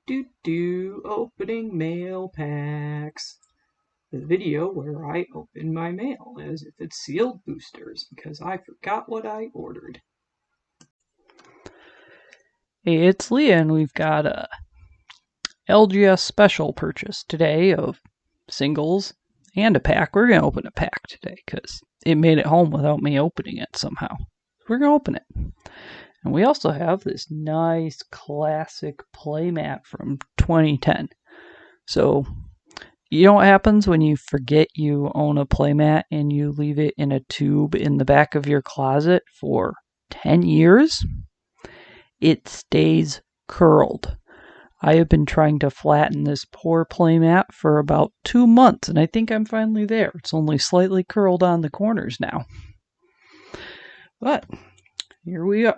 Opening mail packs. The video where I open my mail as if it's sealed boosters because I forgot what I ordered. Hey, it's Leah, and we've got a LGS special purchase today of singles and a pack. We're going to open a pack today because it made it home without me opening it somehow. We're going to open it. And we also have this nice classic playmat from 2010. So, you know what happens when you forget you own a playmat and you leave it in a tube in the back of your closet for 10 years? It stays curled. I have been trying to flatten this poor playmat for about 2 months, and I think I'm finally there. It's only slightly curled on the corners now. But here we go.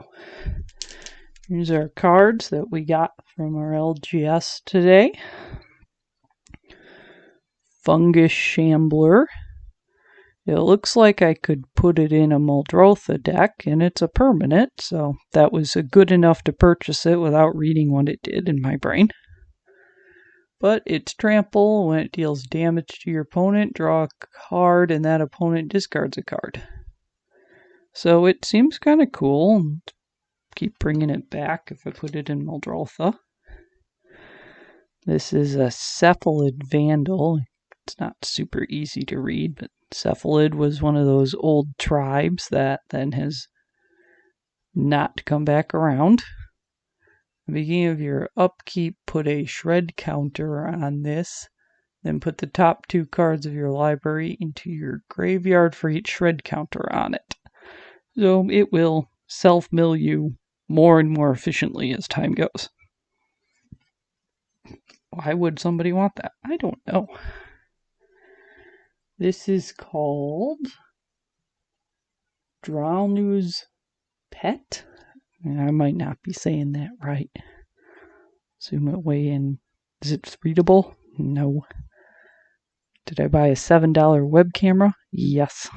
Here's our cards that we got from our LGS today. Fungus Shambler. It looks like I could put it in a Muldrotha deck, and it's a permanent, so that was good enough to purchase it without reading what it did in my brain. But it's trample. When it deals damage to your opponent, draw a card, and that opponent discards a card. So it seems kind of cool. Keep bringing it back if I put it in Muldrotha. This is a Cephalid Vandal. It's not super easy to read, but Cephalid was one of those old tribes that then has not come back around. At the beginning of your upkeep, put a shred counter on this. Then put the top 2 cards of your library into your graveyard for each shred counter on it. So it will self-mill you more and more efficiently as time goes. Why would somebody want that? I don't know. This is called Drownu's Pet. I might not be saying that right. Zoom it way in. Is it readable? No. Did I buy a $7 web camera? Yes.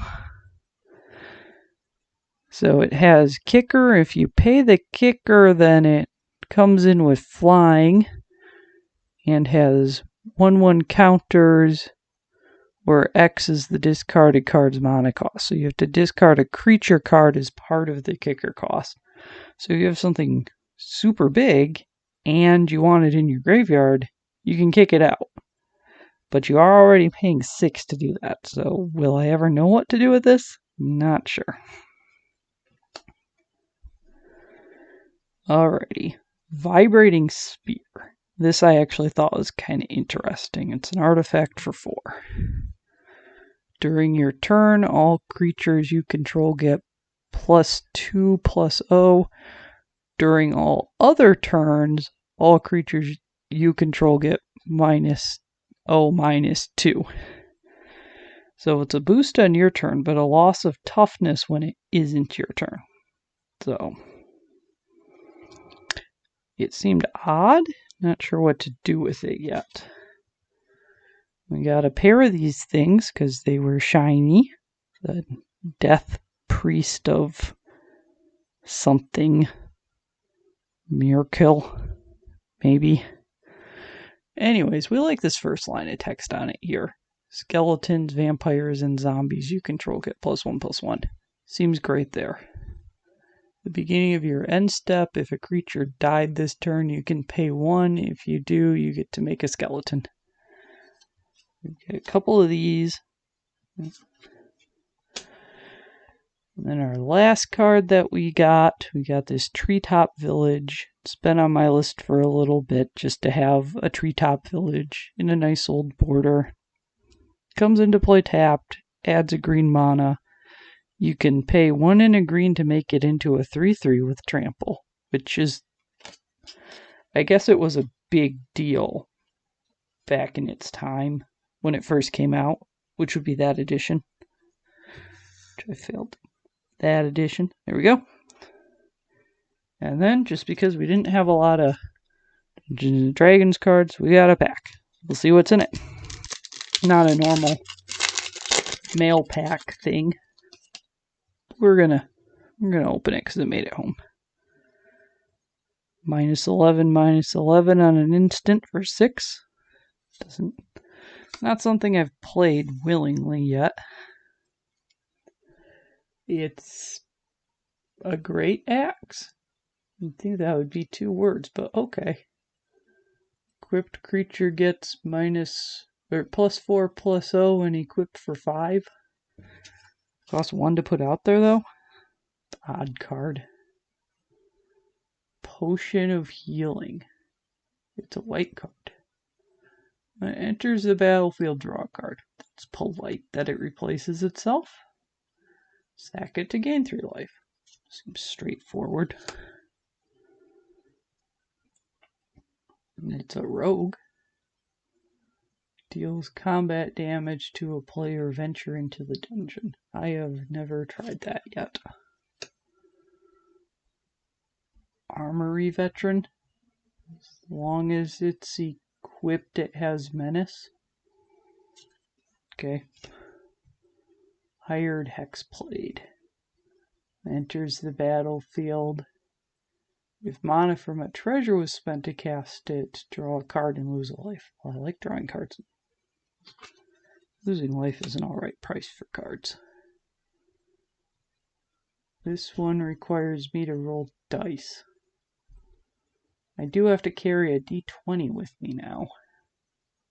So it has kicker. If you pay the kicker, then it comes in with flying and has 1/1 counters where X is the discarded card's mana cost. So you have to discard a creature card as part of the kicker cost. So you have something super big and you want it in your graveyard, you can kick it out. But you are already paying 6 to do that. So will I ever know what to do with this? Not sure. Alrighty. Vibrating Spear. This I actually thought was kind of interesting. It's an artifact for 4. During your turn, all creatures you control get +2/+0. During all other turns, all creatures you control get -0/-2. So it's a boost on your turn, but a loss of toughness when it isn't your turn. So it seemed odd. Not sure what to do with it yet. We got a pair of these things because they were shiny. The Death Priest of something. Miracle, maybe. Anyways, we like this first line of text on it here. Skeletons, vampires, and zombies you control get +1/+1. Seems great there. The beginning of your end step, if a creature died this turn, you can pay 1. If you do, you get to make a skeleton. We get a couple of these. And then our last card that we got this Treetop Village. It's been on my list for a little bit just to have a Treetop Village in a nice old border. Comes into play tapped, adds a green mana. You can pay 1 and a green to make it into a 3/3 with trample, which is, I guess it was a big deal back in its time when it first came out, which would be that edition. Which I failed. That edition. There we go. And then, just because we didn't have a lot of Dungeons and Dragons cards, we got a pack. We'll see what's in it. Not a normal mail pack thing. We're gonna open it because it made it home. -11 on an instant for 6. Not something I've played willingly yet. It's a great axe. You'd think that would be 2 words, but okay. Equipped creature gets +4/+0 when equipped for 5. Costs 1 to put out there though. Odd card. Potion of Healing. It's a white card. When it enters the battlefield, draw a card. It's polite that it replaces itself. Sack it to gain 3 life. Seems straightforward. It's a rogue. Deals combat damage to a player venturing to the dungeon. I have never tried that yet. Armory Veteran. As long as it's equipped, it has menace. Okay. Hired Hexblade. Enters the battlefield. If mana from a treasure was spent to cast it, draw a card and lose a life. Well, I like drawing cards. Losing life is an alright price for cards. This one requires me to roll dice. I do have to carry a d20 with me now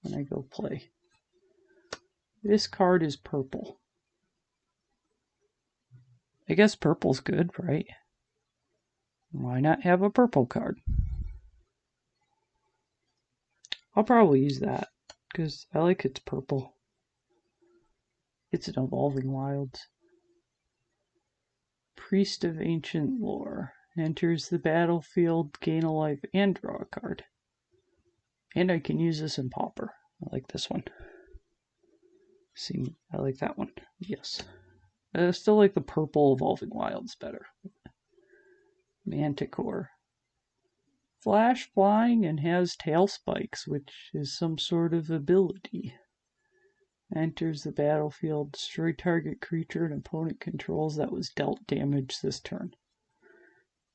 when I go play. This card is purple. I guess purple's good, right? Why not have a purple card? I'll probably use that because I like it's purple. It's an Evolving Wilds. Priest of Ancient Lore. Enters the battlefield, gain a life, and draw a card. And I can use this in Pauper. I like this one. See, I like that one. Yes. I still like the purple Evolving Wilds better. Manticore. Flash flying and has tail spikes, which is some sort of ability. Enters the battlefield, destroy target creature an opponent controls that was dealt damage this turn.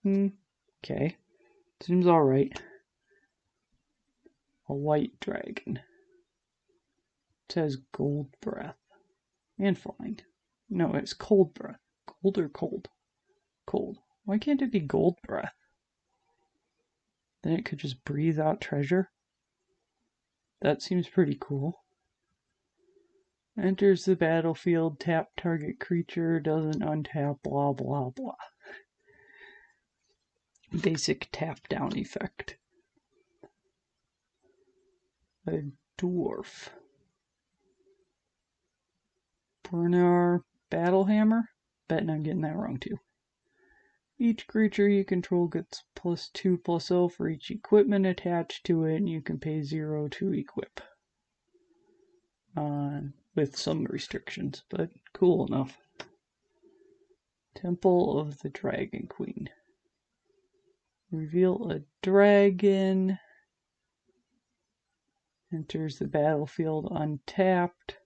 Okay. Seems alright. A white dragon. It has gold breath. And flying. No, it's cold breath. Gold or cold? Cold. Why can't it be gold breath? Then it could just breathe out treasure. That seems pretty cool. Enters the battlefield, tap target creature, doesn't untap, blah blah blah. Basic tap down effect. A dwarf. Burnar Battlehammer. Betting I'm getting that wrong too. Each creature you control gets +2/+0 for each equipment attached to it, and you can pay 0 to equip. With some restrictions, but cool enough. Temple of the Dragon Queen. Reveal a dragon. Enters the battlefield untapped.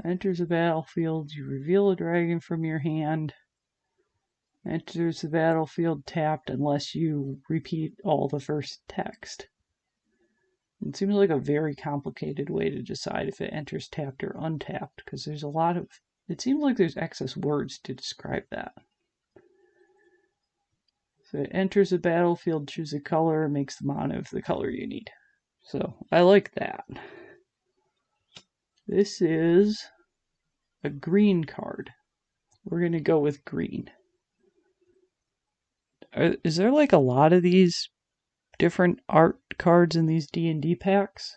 Enters the battlefield, you reveal a dragon from your hand. Enters the battlefield tapped unless you repeat all the first text. It seems like a very complicated way to decide if it enters tapped or untapped, because there's a lot of... It seems like there's excess words to describe that. So it enters the battlefield, choose a color, makes the mana of the color you need. So I like that. This is a green card. We're going to go with green. Is there like a lot of these different art cards in these D&D packs?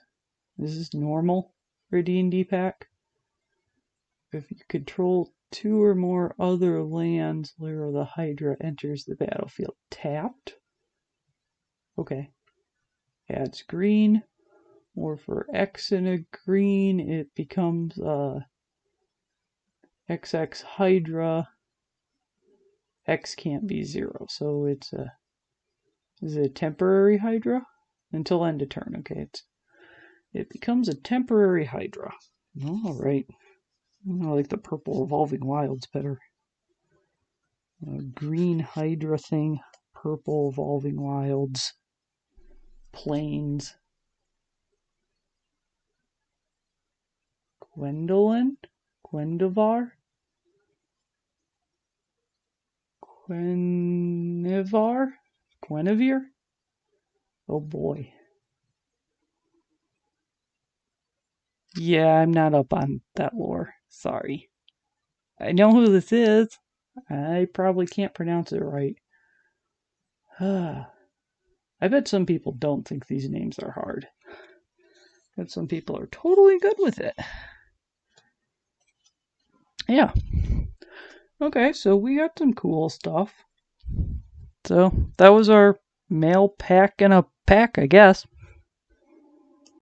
This is normal for a D&D pack. If you control 2 or more other lands, Lair of the Hydra enters the battlefield tapped. Okay. Adds green. Or for X and a green, it becomes XX Hydra. X can't be 0, so it's a... Is it a temporary Hydra? Until end of turn, okay. It becomes a temporary Hydra. Alright. I like the purple Evolving Wilds better. green Hydra thing, purple Evolving Wilds, Plains, Gwendolen, Gwendivar, Guinevere. Oh boy. Yeah, I'm not up on that lore. Sorry. I know who this is. I probably can't pronounce it right. I bet some people don't think these names are hard. But some people are totally good with it. Yeah. Okay, so we got some cool stuff. So that was our mail pack in a pack, I guess.